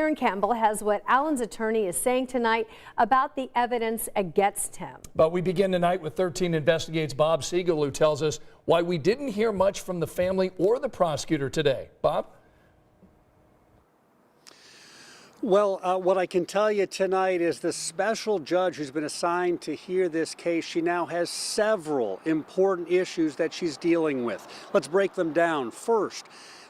Karen Campbell has what Allen's attorney is saying tonight about the evidence against him. But we begin tonight with 13 Investigates' Bob Siegel, who tells us why we didn't hear much from the family or the prosecutor today. Bob? Well, what I can tell you tonight is the special judge who's been assigned to hear this case, she now has several important issues that she's dealing with. Let's break them down. First,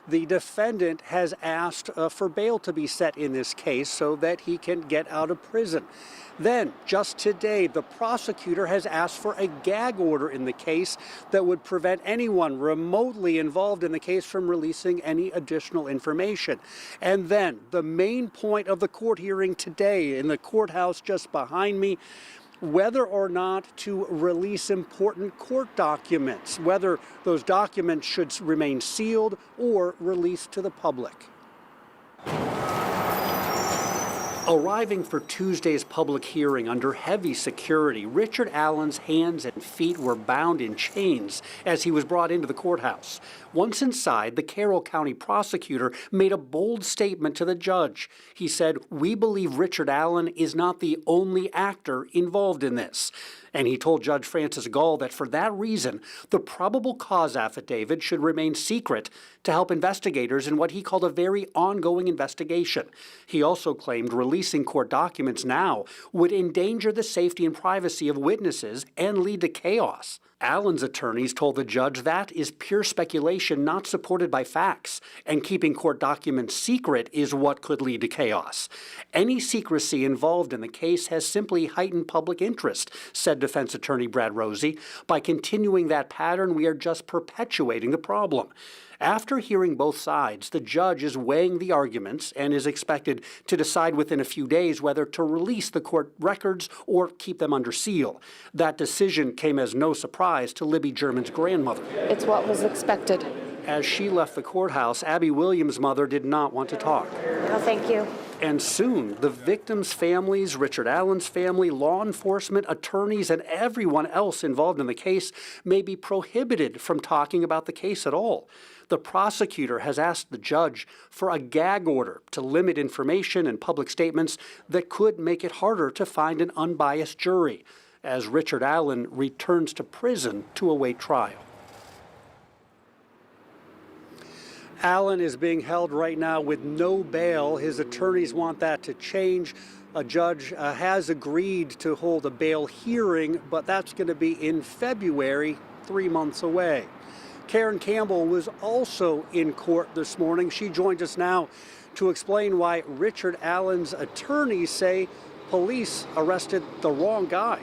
the defendant has asked for bail to be set in this case so that he can get out of prison. Then, just today, the prosecutor has asked for a gag order in the case that would prevent anyone remotely involved in the case from releasing any additional information. And then, the main point of the court hearing today in the courthouse just behind me, whether or not to release important court documents, whether those documents should remain sealed or released to the public. Arriving for Tuesday's public hearing under heavy security, Richard Allen's hands and feet were bound in chains as he was brought into the courthouse. Once inside, the Carroll County prosecutor made a bold statement to the judge. He said, "We believe Richard Allen is not the only actor involved in this." And he told Judge Francis Gall that for that reason, the probable cause affidavit should remain secret to help investigators in what he called a very ongoing investigation. He also claimed releasing court documents now would endanger the safety and privacy of witnesses and lead to chaos. Allen's attorneys told the judge that is pure speculation not supported by facts, and keeping court documents secret is what could lead to chaos. Any secrecy involved in the case has simply heightened public interest, said defense attorney Brad Rosie. By continuing that pattern, we are just perpetuating the problem. After hearing both sides, the judge is weighing the arguments and is expected to decide within a few days whether to release the court records or keep them under seal. That decision came as no surprise to Libby German's grandmother. It's what was expected. As she left the courthouse, Abby Williams' mother did not want to talk. No, thank you. And soon, the victims' families, Richard Allen's family, law enforcement, attorneys, and everyone else involved in the case may be prohibited from talking about the case at all. The prosecutor has asked the judge for a gag order to limit information and public statements that could make it harder to find an unbiased jury as Richard Allen returns to prison to await trial. Allen is being held right now with no bail. His attorneys want that to change. A judge has agreed to hold a bail hearing, but that's going to be in February, 3 months away. Karen Campbell was also in court this morning. She joins us now to explain why Richard Allen's attorneys say police arrested the wrong guy.